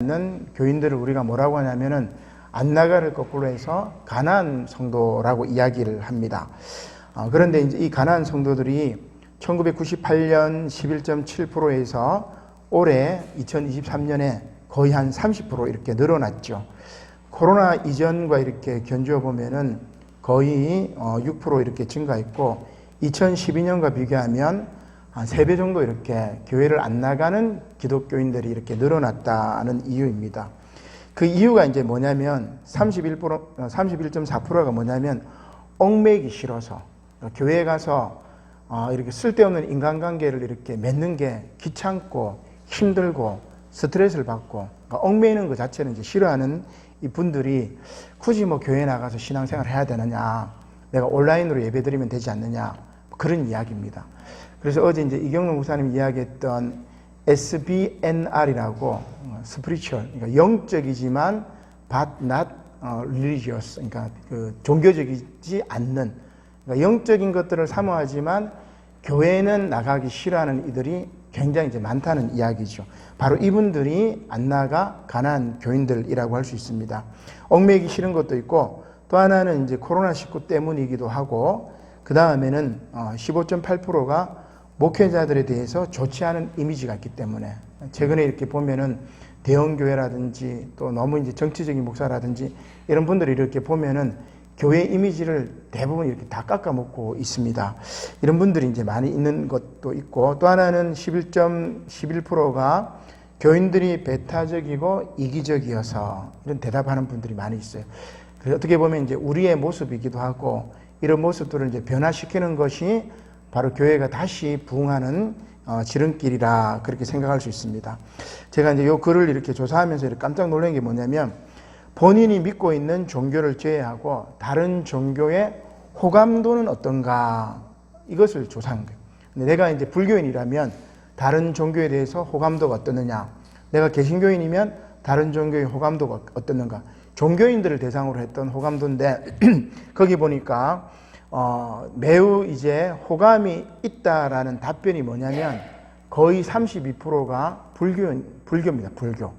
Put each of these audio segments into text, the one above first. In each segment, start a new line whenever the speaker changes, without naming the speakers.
있는 교인들을 우리가 뭐라고 하냐면은 안나가를 거꾸로 해서 가나안 성도라고 이야기를 합니다. 그런데 이제 이 가나안 성도들이 1998년 11.7%에서 올해 2023년에 거의 한 30% 이렇게 늘어났죠. 코로나 이전과 이렇게 견주어 보면은 거의 6% 이렇게 증가했고 2012년과 비교하면 한 3배 정도 이렇게 교회를 안 나가는 기독교인들이 이렇게 늘어났다는 이유입니다. 그 이유가 이제 뭐냐면 31.4%가 뭐냐면 얽매이기 싫어서 교회에 가서 이렇게 쓸데없는 인간관계를 이렇게 맺는 게 귀찮고 힘들고 스트레스를 받고 얽매이는 것 자체는 이제 싫어하는 이 분들이 굳이 뭐 교회 나가서 신앙생활 해야 되느냐, 내가 온라인으로 예배드리면 되지 않느냐, 그런 이야기입니다. 그래서 어제 이제 이경록 목사님 이야기했던 SBNR이라고 spiritual, 그러니까 영적이지만 but not religious, 그러니까 그 종교적이지 않는, 그러니까 영적인 것들을 사모하지만 교회는 나가기 싫어하는 이들이 굉장히 이제 많다는 이야기죠. 바로 이분들이 안 나가 가난한 교인들이라고 할 수 있습니다. 얽매이기 싫은 것도 있고 또 하나는 이제 코로나19 때문이기도 하고 그 다음에는 15.8%가 목회자들에 대해서 좋지 않은 이미지가 있기 때문에 최근에 이렇게 보면은 대형교회라든지 또 너무 이제 정치적인 목사라든지 이런 분들이 이렇게 보면은 교회 이미지를 대부분 이렇게 다 깎아먹고 있습니다. 이런 분들이 이제 많이 있는 것도 있고 또 하나는 11.11%가 교인들이 배타적이고 이기적이어서 이런 대답하는 분들이 많이 있어요. 그래서 어떻게 보면 이제 우리의 모습이기도 하고 이런 모습들을 이제 변화시키는 것이 바로 교회가 다시 부흥하는 지름길이라 그렇게 생각할 수 있습니다. 제가 이제 이 글을 이렇게 조사하면서 이렇게 깜짝 놀란 게 뭐냐면 본인이 믿고 있는 종교를 제외하고 다른 종교의 호감도는 어떤가 이것을 조사한 거예요. 근데 내가 이제 불교인이라면 다른 종교에 대해서 호감도가 어떻느냐, 내가 개신교인이면 다른 종교의 호감도가 어떻는가, 종교인들을 대상으로 했던 호감도인데 거기 보니까 매우 이제 호감이 있다라는 답변이 뭐냐면 거의 32%가 불교입니다. 불교.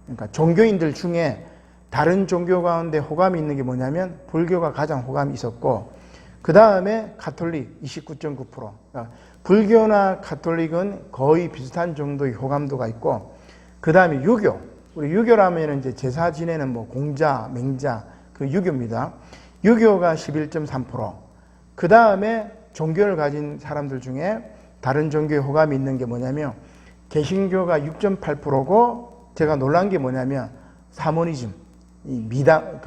그러니까 종교인들 중에 다른 종교 가운데 호감이 있는 게 뭐냐면 불교가 가장 호감이 있었고 그 다음에 가톨릭 29.9%. 그러니까 불교나 가톨릭은 거의 비슷한 정도의 호감도가 있고 그 다음에 유교. 우리 유교라면 이제 제사 지내는 뭐 공자, 맹자 그 유교입니다. 유교가 11.3%. 그 다음에 종교를 가진 사람들 중에 다른 종교에 호감이 있는 게 뭐냐면 개신교가 6.8%고 제가 놀란 게 뭐냐면 사모니즘, 이 미당,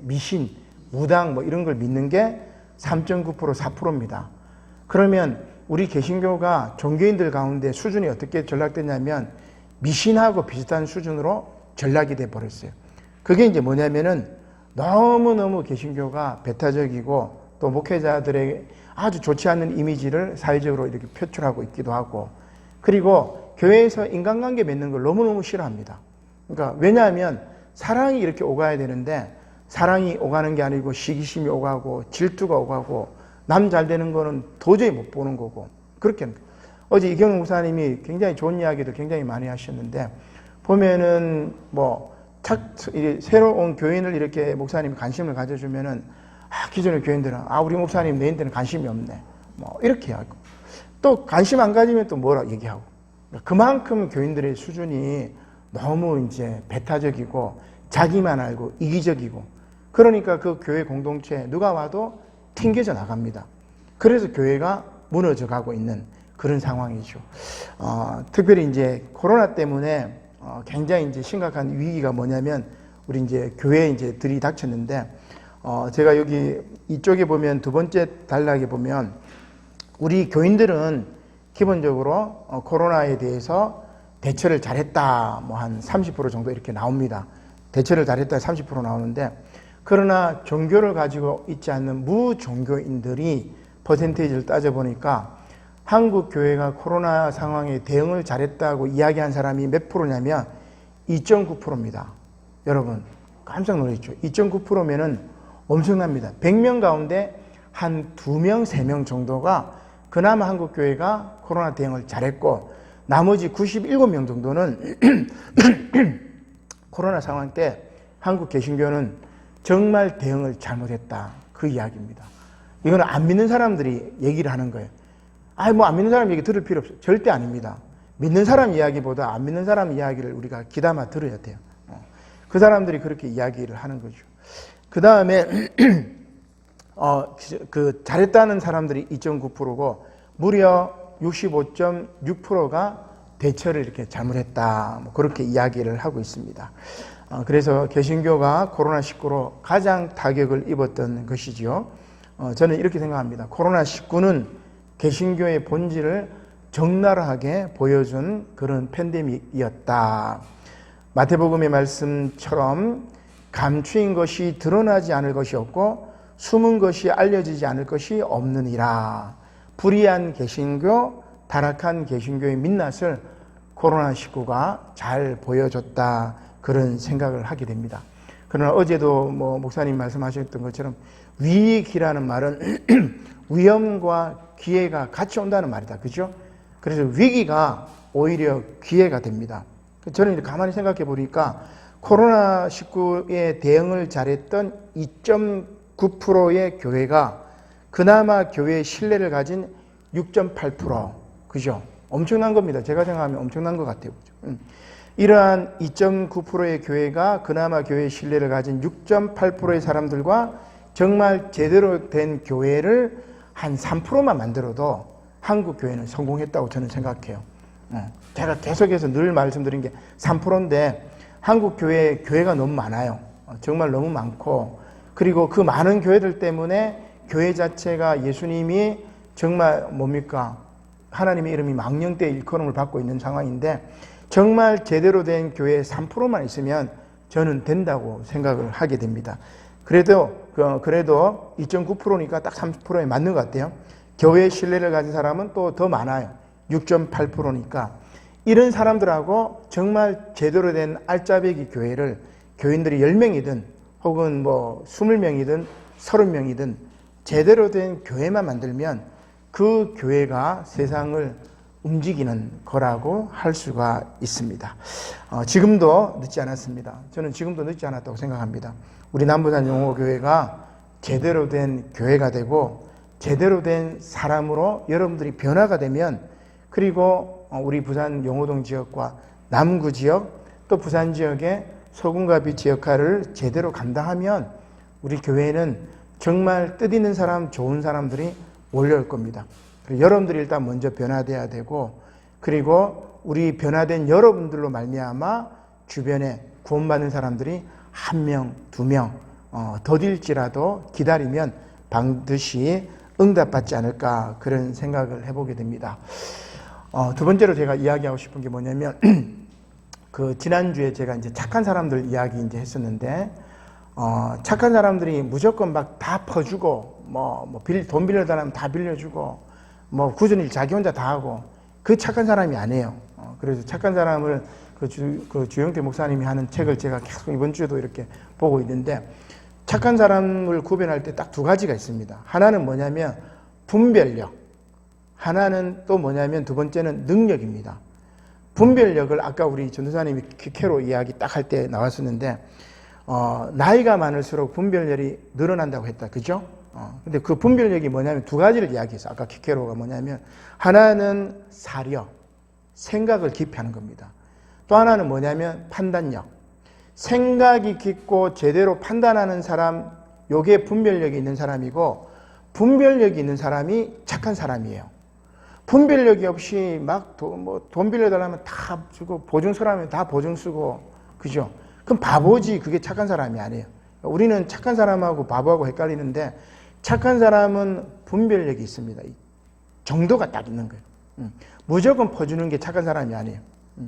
미신, 무당 뭐 이런 걸 믿는 게 3.9%, 4%입니다. 그러면 우리 개신교가 종교인들 가운데 수준이 어떻게 전락됐냐면 미신하고 비슷한 수준으로 전락이 돼 버렸어요. 그게 이제 뭐냐면은 너무너무 개신교가 배타적이고 또 목회자들의 아주 좋지 않은 이미지를 사회적으로 이렇게 표출하고 있기도 하고 그리고 교회에서 인간관계 맺는 걸 너무너무 싫어합니다. 그러니까 왜냐하면 사랑이 이렇게 오가야 되는데 사랑이 오가는 게 아니고 시기심이 오가고 질투가 오가고 남 잘 되는 거는 도저히 못 보는 거고 그렇게 어제 이경록 목사님이 굉장히 좋은 이야기들 굉장히 많이 하셨는데 보면은 뭐 새로 온 교인을 이렇게 목사님이 관심을 가져주면은 기존의 교인들은 우리 목사님 내인들은 관심이 없네 뭐 이렇게 하고 또 관심 안 가지면 또 뭐라 얘기하고 그만큼 교인들의 수준이 너무 이제 배타적이고 자기만 알고 이기적이고 그러니까 그 교회 공동체에 누가 와도 튕겨져 나갑니다. 그래서 교회가 무너져 가고 있는 그런 상황이죠. 특별히 이제 코로나 때문에 굉장히 이제 심각한 위기가 뭐냐면 우리 이제 교회에 이제 들이닥쳤는데 제가 여기 이쪽에 보면 두 번째 단락에 보면 우리 교인들은 기본적으로 코로나에 대해서 대처를 잘했다 뭐 한 30% 정도 이렇게 나옵니다. 대처를 잘했다 30% 나오는데 그러나 종교를 가지고 있지 않는 무종교인들이 퍼센테이지를 따져보니까 한국 교회가 코로나 상황에 대응을 잘했다고 이야기한 사람이 몇 프로냐면 2.9%입니다. 여러분 깜짝 놀랐죠. 2.9%면은 엄청납니다. 100명 가운데 한 2명, 3명 정도가 그나마 한국 교회가 코로나 대응을 잘했고 나머지 97명 정도는 코로나 상황 때 한국 개신교는 정말 대응을 잘못했다. 그 이야기입니다. 이거는 안 믿는 사람들이 얘기를 하는 거예요. 뭐 안 믿는 사람 얘기 들을 필요 없어요. 절대 아닙니다. 믿는 사람 이야기보다 안 믿는 사람 이야기를 우리가 귀담아 들어야 돼요. 그 사람들이 그렇게 이야기를 하는 거죠. 그 다음에 잘했다는 사람들이 2.9%고 무려 65.6%가 대처를 이렇게 잘못했다. 그렇게 이야기를 하고 있습니다. 그래서 개신교가 코로나19로 가장 타격을 입었던 것이지요. 저는 이렇게 생각합니다. 코로나19는 개신교의 본질을 적나라하게 보여준 그런 팬데믹이었다. 마태복음의 말씀처럼 감추인 것이 드러나지 않을 것이 없고 숨은 것이 알려지지 않을 것이 없느니라. 불의한 개신교, 타락한 개신교의 민낯을 코로나19가 잘 보여줬다. 그런 생각을 하게 됩니다. 그러나 어제도 목사님 말씀하셨던 것처럼 위기라는 말은 위험과 기회가 같이 온다는 말이다. 그죠? 그래서 위기가 오히려 기회가 됩니다. 저는 가만히 생각해 보니까 코로나19에 대응을 잘했던 2.9%의 교회가 그나마 교회의 신뢰를 가진 6.8%. 그죠? 엄청난 겁니다. 제가 생각하면 엄청난 것 같아요. 이러한 2.9%의 교회가 그나마 교회의 신뢰를 가진 6.8%의 사람들과 정말 제대로 된 교회를 한 3%만 만들어도 한국 교회는 성공했다고 저는 생각해요. 제가 계속해서 늘 말씀드린 게 3%인데 한국 교회가 너무 많아요. 정말 너무 많고, 그리고 그 많은 교회들 때문에 교회 자체가 예수님이 정말 하나님의 이름이 망령되이 일컬음을 받고 있는 상황인데 정말 제대로 된 교회 3%만 있으면 저는 된다고 생각을 하게 됩니다. 그래도 2.9%니까 딱 30%에 맞는 것 같아요. 교회의 신뢰를 가진 사람은 또 더 많아요. 6.8%니까. 이런 사람들하고 정말 제대로 된 알짜배기 교회를 교인들이 10명이든 혹은 20명이든 30명이든 제대로 된 교회만 만들면 그 교회가 세상을 움직이는 거라고 할 수가 있습니다. 지금도 늦지 않았습니다. 저는 지금도 늦지 않았다고 생각합니다. 우리 남부산 용호교회가 제대로 된 교회가 되고 제대로 된 사람으로 여러분들이 변화가 되면, 그리고 우리 부산 용호동 지역과 남구 지역 또 부산 지역의 소금과 빛의 역할을 제대로 감당하면 우리 교회는 정말 뜻있는 사람, 좋은 사람들이 몰려올 겁니다. 여러분들이 일단 먼저 변화돼야 되고, 그리고 우리 변화된 여러분들로 말미암아 주변에 구원받는 사람들이 1명, 2명 더딜지라도 기다리면 반드시 응답받지 않을까, 그런 생각을 해보게 됩니다. 두 번째로 제가 이야기하고 싶은 게 뭐냐면 지난주에 제가 이제 착한 사람들 이야기 이제 했었는데 착한 사람들이 무조건 막 다 퍼주고 돈 빌려달라면 다 빌려주고 굳은 일 자기 혼자 다 하고, 그 착한 사람이 아니에요. 그래서 착한 사람을 주영태 목사님이 하는 책을 제가 계속 이번 주에도 이렇게 보고 있는데, 착한 사람을 구별할 때 딱 두 가지가 있습니다. 하나는 뭐냐면 분별력, 하나는 또 뭐냐면 두 번째는 능력입니다. 분별력을 아까 우리 전도사님이 키케로 이야기 딱 할 때 나왔었는데 나이가 많을수록 분별력이 늘어난다고 했다. 그죠? 근데 그 분별력이 뭐냐면 두 가지를 이야기했어. 아까 키케로가 뭐냐면 하나는 사려, 생각을 깊이 하는 겁니다. 또 하나는 뭐냐면 판단력. 생각이 깊고 제대로 판단하는 사람, 요게 분별력이 있는 사람이고, 분별력이 있는 사람이 착한 사람이에요. 분별력이 없이 돈 빌려달라면 다 주고 보증 서라면 다 보증 쓰고, 그죠? 그럼 바보지. 그게 착한 사람이 아니에요. 우리는 착한 사람하고 바보하고 헷갈리는데, 착한 사람은 분별력이 있습니다. 정도가 딱 있는 거예요. 무조건 퍼주는 게 착한 사람이 아니에요.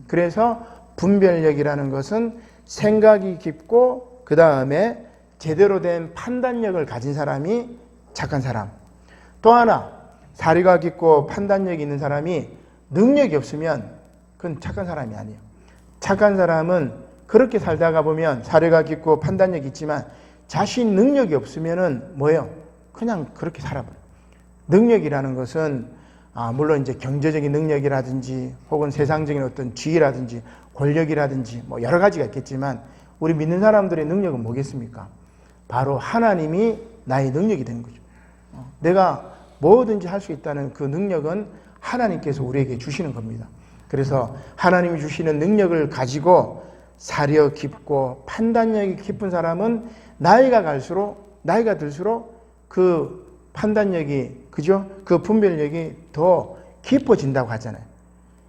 그래서 분별력이라는 것은 생각이 깊고 그 다음에 제대로 된 판단력을 가진 사람이 착한 사람. 또 하나, 사리가 깊고 판단력이 있는 사람이 능력이 없으면 그건 착한 사람이 아니에요. 착한 사람은 그렇게 살다가 보면 사리가 깊고 판단력이 있지만 자신 능력이 없으면은 뭐예요? 그냥 그렇게 살아버려요. 능력이라는 것은 물론 이제 경제적인 능력이라든지 혹은 세상적인 어떤 지위라든지 권력이라든지 여러 가지가 있겠지만 우리 믿는 사람들의 능력은 뭐겠습니까? 바로 하나님이 나의 능력이 되는 거죠. 내가 뭐든지 할 수 있다는 그 능력은 하나님께서 우리에게 주시는 겁니다. 그래서 하나님이 주시는 능력을 가지고 사려 깊고 판단력이 깊은 사람은 나이가 들수록 그 판단력이, 그죠? 그 분별력이 더 깊어진다고 하잖아요.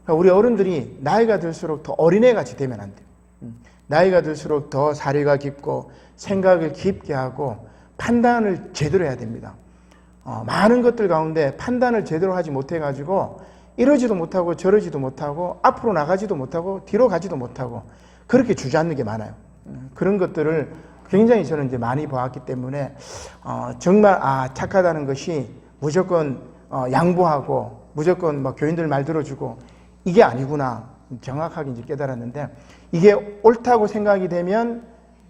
그러니까 우리 어른들이 나이가 들수록 더 어린애같이 되면 안 돼요. 나이가 들수록 더 사려가 깊고 생각을 깊게 하고 판단을 제대로 해야 됩니다. 많은 것들 가운데 판단을 제대로 하지 못해가지고 이러지도 못하고 저러지도 못하고 앞으로 나가지도 못하고 뒤로 가지도 못하고 그렇게 주저앉는 게 많아요. 그런 것들을 굉장히 저는 이제 많이 보았기 때문에 정말 착하다는 것이 무조건 양보하고 무조건 뭐 교인들 말 들어주고 이게 아니구나 정확하게 이제 깨달았는데, 이게 옳다고 생각이 되면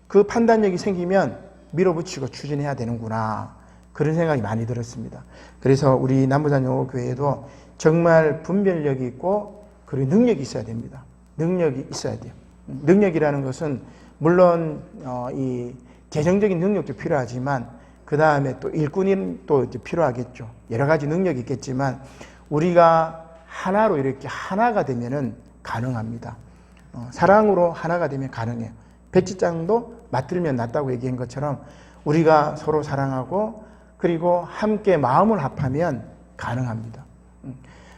그 판단력이 생기면 밀어붙이고 추진해야 되는구나, 그런 생각이 많이 들었습니다. 그래서 우리 남부산영호교회에도 정말 분별력이 있고 그리고 능력이 있어야 됩니다. 능력이 있어야 돼요. 능력이라는 것은 물론 이 재정적인 능력도 필요하지만 그 다음에 또 일꾼이 또 이제 필요하겠죠. 여러 가지 능력이 있겠지만 우리가 하나로 이렇게 하나가 되면은 가능합니다. 사랑으로 하나가 되면 가능해요. 백지장도 맞들면 낫다고 얘기한 것처럼 우리가 서로 사랑하고 그리고 함께 마음을 합하면 가능합니다.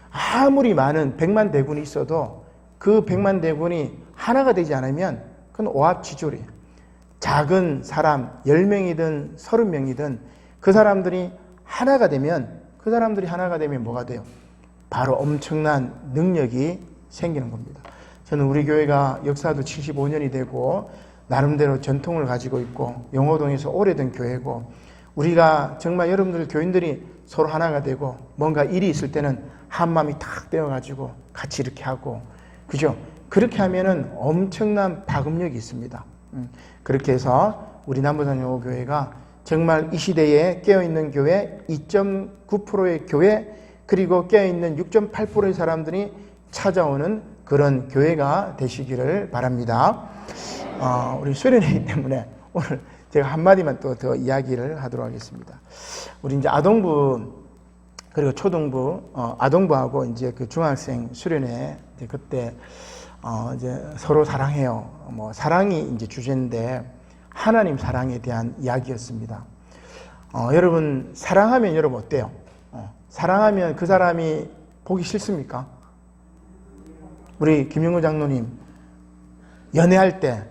아무리 많은 100만 대군이 있어도 그 100만 대군이 하나가 되지 않으면 그건 오합지졸이에요. 작은 사람 10명이든 30명이든 그 사람들이 하나가 되면 뭐가 돼요? 바로 엄청난 능력이 생기는 겁니다. 저는 우리 교회가 역사도 75년이 되고 나름대로 전통을 가지고 있고 영호동에서 오래된 교회고, 우리가 정말 여러분들 교인들이 서로 하나가 되고 뭔가 일이 있을 때는 한마음이 탁 되어가지고 같이 이렇게 하고, 그죠? 그렇게 하면은 엄청난 파급력이 있습니다. 그렇게 해서 우리 남부산영호교회가 정말 이 시대에 깨어있는 교회 2.9%의 교회, 그리고 깨어있는 6.8%의 사람들이 찾아오는 그런 교회가 되시기를 바랍니다. 우리 수련회이기 때문에 오늘 제가 한마디만 또 더 이야기를 하도록 하겠습니다. 우리 이제 아동부 그리고 초등부, 아동부하고 이제 그 중학생 수련회 이제 그때 이제 서로 사랑해요. 뭐 사랑이 이제 주제인데 하나님 사랑에 대한 이야기였습니다. 여러분 사랑하면 여러분 어때요? 사랑하면 그 사람이 보기 싫습니까? 우리 김영구 장로님 연애할 때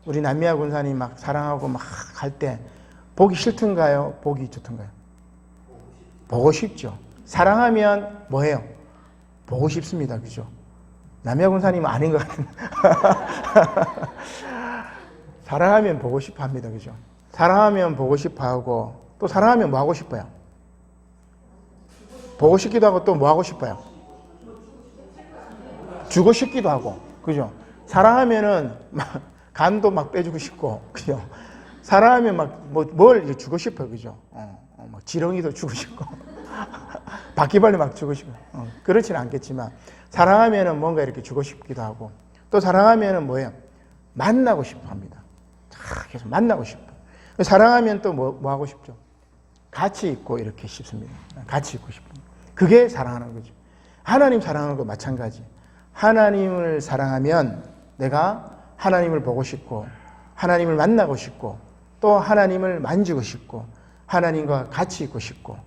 우리 남미아 군사님 막 사랑하고 막 할 때 보기 싫던가요? 보기 좋던가요? 보고 싶죠. 사랑하면 뭐해요? 보고 싶습니다. 그죠? 남미아 군사님은 아닌 것 같은데 사랑하면 보고 싶어 합니다. 그죠? 사랑하면 보고 싶어 하고, 또 사랑하면 뭐 하고 싶어요? 보고 싶기도 하고 또 뭐 하고 싶어요? 주고 싶기도 하고, 그죠? 사랑하면은 막 간도 막 빼주고 싶고, 그죠? 사랑하면 막 뭘 주고 싶어요, 그죠? 막 지렁이도 주고 싶고, 바퀴벌레 막 주고 싶고, 그렇지는 않겠지만 사랑하면은 뭔가 이렇게 주고 싶기도 하고, 또 사랑하면은 뭐예요? 만나고 싶어 합니다. 계속 만나고 싶어. 사랑하면 또 뭐 하고 싶죠? 같이 있고 이렇게 싶습니다. 같이 있고 싶습니다. 그게 사랑하는 거죠. 하나님 사랑하는 거 마찬가지. 하나님을 사랑하면 내가 하나님을 보고 싶고 하나님을 만나고 싶고 또 하나님을 만지고 싶고 하나님과 같이 있고 싶고,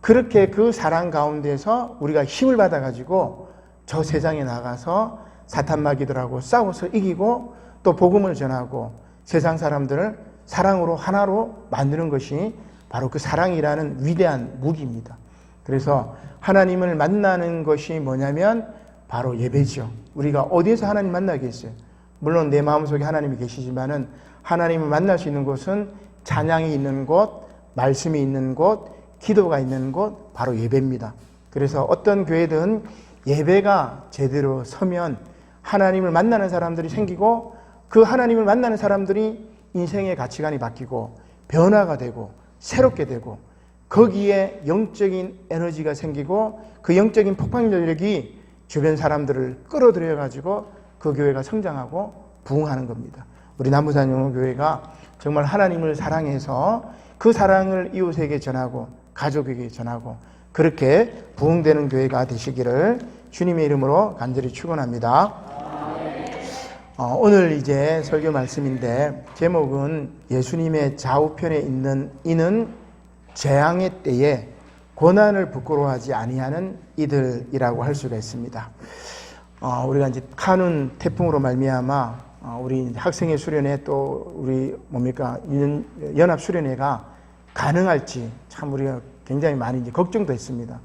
그렇게 그 사랑 가운데서 우리가 힘을 받아가지고 저 세상에 나가서 사탄 마귀들하고 싸워서 이기고 또 복음을 전하고 세상 사람들을 사랑으로 하나로 만드는 것이 바로 그 사랑이라는 위대한 무기입니다. 그래서 하나님을 만나는 것이 뭐냐면 바로 예배죠. 우리가 어디에서 하나님 만나겠어요? 물론 내 마음속에 하나님이 계시지만은 하나님을 만날 수 있는 곳은 찬양이 있는 곳, 말씀이 있는 곳, 기도가 있는 곳, 바로 예배입니다. 그래서 어떤 교회든 예배가 제대로 서면 하나님을 만나는 사람들이 생기고 그 하나님을 만나는 사람들이 인생의 가치관이 바뀌고 변화가 되고 새롭게 되고 거기에 영적인 에너지가 생기고 그 영적인 폭발력이 주변 사람들을 끌어들여 가지고 그 교회가 성장하고 부흥하는 겁니다. 우리 남부산 영호교회가 정말 하나님을 사랑해서 그 사랑을 이웃에게 전하고 가족에게 전하고 그렇게 부흥되는 교회가 되시기를 주님의 이름으로 간절히 축원합니다. 오늘 이제 설교 말씀인데 제목은 예수님의 좌우편에 있는 이는 재앙의 때에 고난을 부끄러워하지 아니하는 이들이라고 할 수가 있습니다. 우리가 이제 카눈 태풍으로 말미암아 우리 학생회 수련회 또 우리 연합 수련회가 가능할지 참 우리가 굉장히 많이 이제 걱정도 했습니다.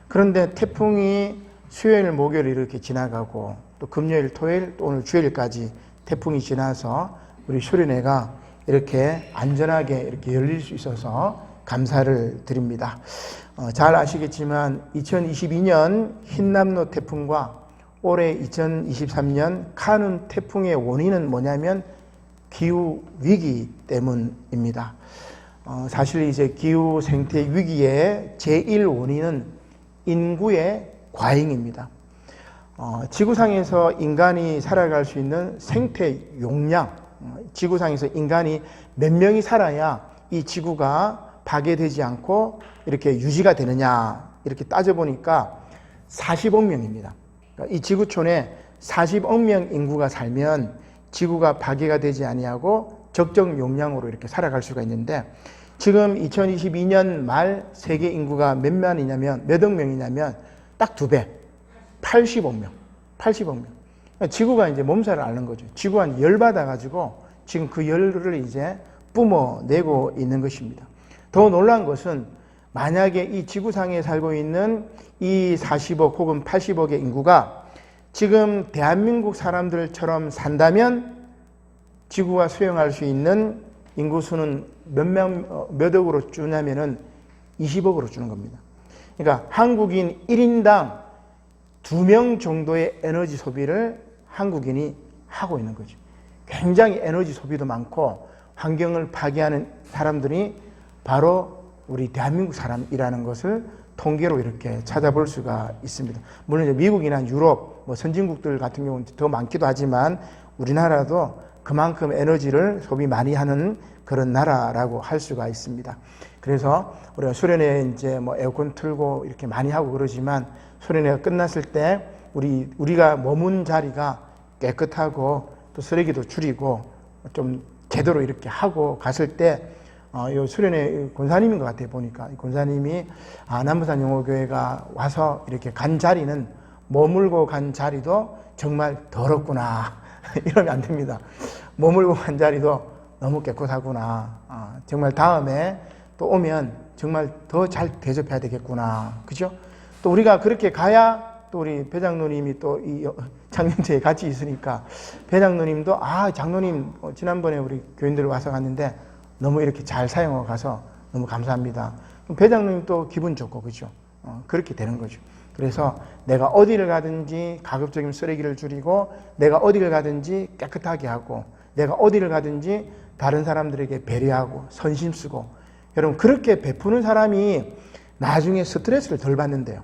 그런데 태풍이 수요일, 목요일 이렇게 지나가고 또 금요일, 토요일 또 오늘 주일까지 태풍이 지나서 우리 수련회가 이렇게 안전하게 이렇게 열릴 수 있어서 감사를 드립니다. 잘 아시겠지만 2022년 흰남노 태풍과 올해 2023년 카눈 태풍의 원인은 뭐냐면 기후 위기 때문입니다. 사실 이제 기후 생태 위기의 제1 원인은 인구의 과잉입니다. 지구상에서 인간이 살아갈 수 있는 생태 용량, 지구상에서 인간이 몇 명이 살아야 이 지구가 파괴되지 않고 이렇게 유지가 되느냐 이렇게 따져보니까 40억 명입니다. 이 지구촌에 40억 명 인구가 살면 지구가 파괴가 되지 아니하고 적정 용량으로 이렇게 살아갈 수가 있는데 지금 2022년 말 세계 인구가 몇 억 명이냐면 딱 2배, 80억 명. 80억 명. 지구가 이제 몸살을 앓는 거죠. 지구가 열 받아가지고 지금 그 열을 이제 뿜어내고 있는 것입니다. 더 놀라운 것은 만약에 이 지구상에 살고 있는 이 40억 혹은 80억의 인구가 지금 대한민국 사람들처럼 산다면 지구가 수용할 수 있는 인구수는 몇 억으로 주냐면은 20억으로 주는 겁니다. 그러니까 한국인 1인당 2명 정도의 에너지 소비를 한국인이 하고 있는 거죠. 굉장히 에너지 소비도 많고 환경을 파괴하는 사람들이 바로 우리 대한민국 사람이라는 것을 통계로 이렇게 찾아볼 수가 있습니다. 물론 이제 미국이나 유럽, 선진국들 같은 경우는 더 많기도 하지만 우리나라도 그만큼 에너지를 소비 많이 하는 그런 나라라고 할 수가 있습니다. 그래서 우리가 수련회 이제 에어컨 틀고 이렇게 많이 하고 그러지만 수련회가 끝났을 때 우리가 머문 자리가 깨끗하고 또 쓰레기도 줄이고 좀 제대로 이렇게 하고 갔을 때 이 수련회 권사님인 것 같아요. 보니까 권사님이 남부산 영호교회가 와서 이렇게 간 자리는 머물고 간 자리도 정말 더럽구나 이러면 안 됩니다. 머물고 간 자리도 너무 깨끗하구나. 정말 다음에 또 오면 정말 더 잘 대접해야 되겠구나. 그죠? 또 우리가 그렇게 가야 또 우리 배장로님이 또 이 장년제에 같이 있으니까 배장로님도 장로님 지난번에 우리 교인들 와서 갔는데 너무 이렇게 잘 사용하고 가서 너무 감사합니다. 배장로님 또 기분 좋고 그죠? 그렇게 되는 거죠. 그래서 내가 어디를 가든지 가급적이면 쓰레기를 줄이고 내가 어디를 가든지 깨끗하게 하고 내가 어디를 가든지 다른 사람들에게 배려하고 선심 쓰고 여러분 그렇게 베푸는 사람이 나중에 스트레스를 덜 받는데요.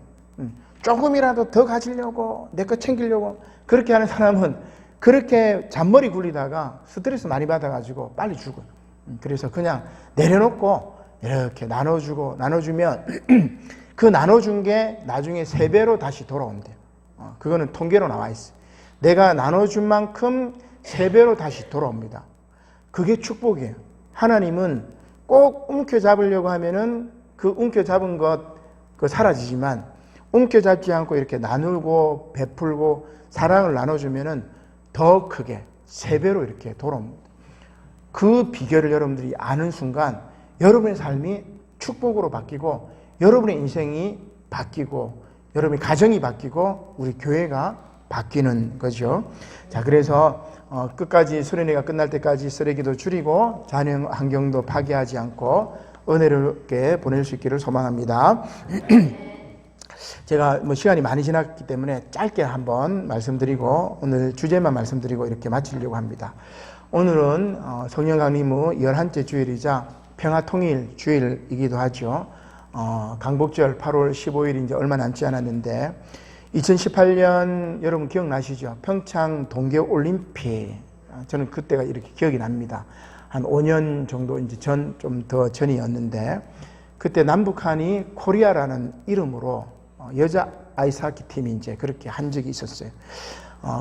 조금이라도 더 가지려고 내 거 챙기려고 그렇게 하는 사람은 그렇게 잔머리 굴리다가 스트레스 많이 받아가지고 빨리 죽어요. 그래서 그냥 내려놓고 이렇게 나눠주면 그 나눠준 게 나중에 3배로 다시 돌아온대요. 그거는 통계로 나와 있어요. 내가 나눠준 만큼 3배로 다시 돌아옵니다. 그게 축복이에요. 하나님은 꼭 움켜잡으려고 하면은 그 움켜잡은 것 그거 사라지지만 움켜잡지 않고 이렇게 나누고 베풀고 사랑을 나눠주면은 더 크게 3배로 이렇게 돌아옵니다. 그 비결을 여러분들이 아는 순간 여러분의 삶이 축복으로 바뀌고 여러분의 인생이 바뀌고 여러분의 가정이 바뀌고 우리 교회가 바뀌는 거죠. 자, 그래서 끝까지 수련회가 끝날 때까지 쓰레기도 줄이고 자연 환경도 파괴하지 않고 은혜롭게 보낼 수 있기를 소망합니다. 제가 시간이 많이 지났기 때문에 짧게 한번 말씀드리고 오늘 주제만 말씀드리고 이렇게 마치려고 합니다. 오늘은 성령 강림 후 11째 주일이자 평화통일 주일이기도 하죠. 강복절 8월 15일 이제 얼마 남지 않았는데 2018년 여러분 기억나시죠? 평창 동계올림픽 저는 그때가 이렇게 기억이 납니다. 한 5년 정도 이제 좀 더 전이었는데, 그때 남북한이 코리아라는 이름으로 여자 아이스하키 팀이 이제 그렇게 한 적이 있었어요.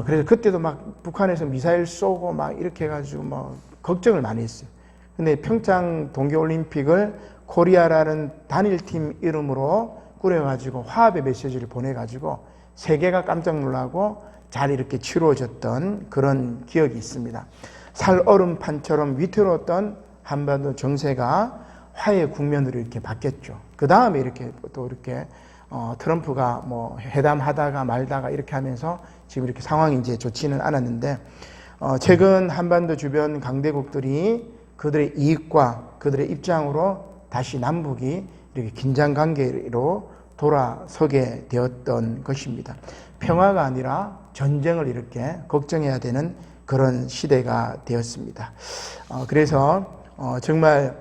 그래서 그때도 막 북한에서 미사일 쏘고 막 이렇게 해가지고 뭐 걱정을 많이 했어요. 근데 평창 동계올림픽을 코리아라는 단일팀 이름으로 꾸려가지고 화합의 메시지를 보내가지고 세계가 깜짝 놀라고 잘 이렇게 치루어졌던 그런 기억이 있습니다. 살얼음판처럼 위태로웠던 한반도 정세가 화해 국면으로 이렇게 바뀌었죠. 그 다음에 이렇게 또 이렇게 트럼프가 뭐 회담하다가 말다가 이렇게 하면서 지금 이렇게 상황이 이제 좋지는 않았는데, 최근 한반도 주변 강대국들이 그들의 이익과 그들의 입장으로 다시 남북이 이렇게 긴장 관계로 돌아서게 되었던 것입니다. 평화가 아니라 전쟁을 이렇게 걱정해야 되는 그런 시대가 되었습니다. 그래서 정말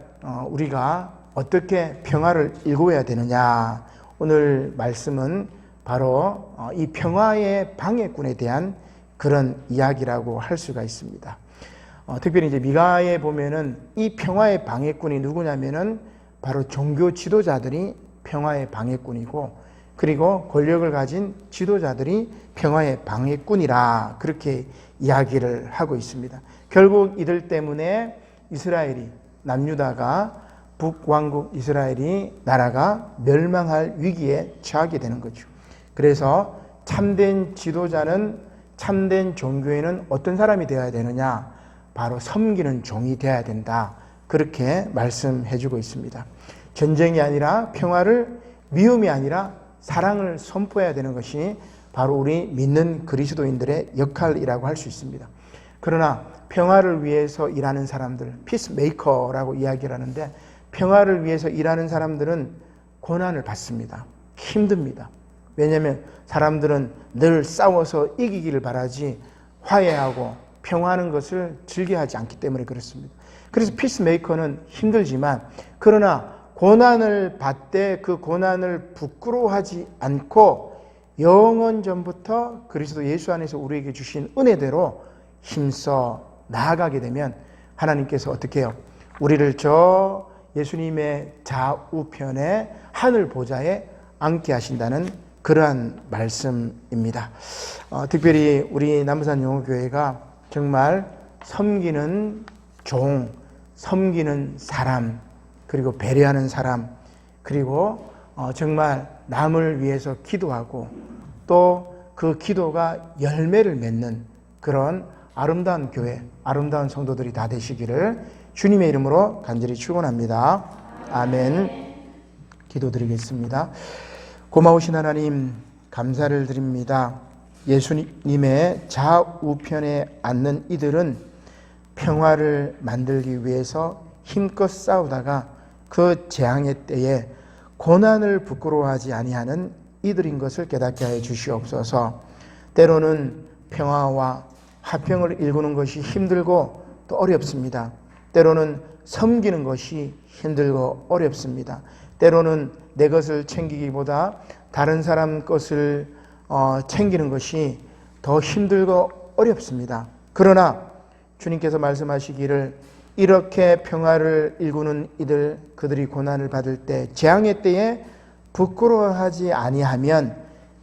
우리가 어떻게 평화를 일궈야 되느냐, 오늘 말씀은 바로 이 평화의 방해꾼에 대한 그런 이야기라고 할 수가 있습니다. 특별히 이제 미가에 보면은 이 평화의 방해꾼이 누구냐면은 바로 종교 지도자들이 평화의 방해꾼이고, 그리고 권력을 가진 지도자들이 평화의 방해꾼이라 그렇게 이야기를 하고 있습니다. 결국 이들 때문에 이스라엘이, 남유다가, 북왕국 이스라엘이 나라가 멸망할 위기에 처하게 되는 거죠. 그래서 참된 지도자는, 참된 종교에는 어떤 사람이 되어야 되느냐, 바로 섬기는 종이 되어야 된다, 그렇게 말씀해 주고 있습니다. 전쟁이 아니라 평화를, 미움이 아니라 사랑을 선포해야 되는 것이 바로 우리 믿는 그리스도인들의 역할이라고 할 수 있습니다. 그러나 평화를 위해서 일하는 사람들, 피스메이커라고 이야기를 하는데, 평화를 위해서 일하는 사람들은 고난을 받습니다. 힘듭니다. 왜냐하면 사람들은 늘 싸워서 이기기를 바라지 화해하고 평화하는 것을 즐겨하지 않기 때문에 그렇습니다. 그래서 피스메이커는 힘들지만, 그러나 고난을 받되 그 고난을 부끄러워하지 않고 영원 전부터 그리스도 예수 안에서 우리에게 주신 은혜대로 힘써 나아가게 되면 하나님께서 어떻게 해요? 우리를 저 예수님의 좌우편에 하늘 보좌에 앉게 하신다는 그러한 말씀입니다. 특별히 우리 남부산 영어교회가 정말 섬기는 종, 섬기는 사람, 그리고 배려하는 사람, 그리고 정말 남을 위해서 기도하고 또 그 기도가 열매를 맺는 그런 아름다운 교회, 아름다운 성도들이 다 되시기를 주님의 이름으로 간절히 축원합니다. 아멘. 기도드리겠습니다. 고마우신 하나님, 감사를 드립니다. 예수님의 좌우편에 앉는 이들은 평화를 만들기 위해서 힘껏 싸우다가 그 재앙의 때에 고난을 부끄러워하지 아니하는 이들인 것을 깨닫게 하여 주시옵소서. 때로는 평화와 화평을 일구는 것이 힘들고 또 어렵습니다. 때로는 섬기는 것이 힘들고 어렵습니다. 때로는 내 것을 챙기기보다 다른 사람 것을 챙기는 것이 더 힘들고 어렵습니다. 그러나 주님께서 말씀하시기를 이렇게 평화를 일구는 이들, 그들이 고난을 받을 때, 재앙의 때에 부끄러워하지 아니하면,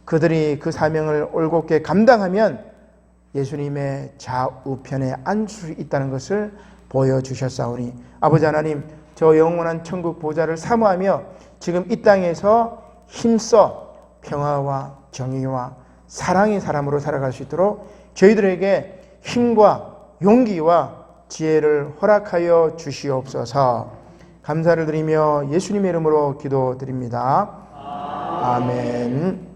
그들이 그 사명을 올곧게 감당하면 예수님의 좌우편에 앉을 수 있다는 것을 보여주셨사오니, 아버지 하나님, 저 영원한 천국 보좌를 사모하며 지금 이 땅에서 힘써 평화와 정의와 사랑의 사람으로 살아갈 수 있도록 저희들에게 힘과 용기와 지혜를 허락하여 주시옵소서. 감사를 드리며 예수님의 이름으로 기도드립니다. 아멘.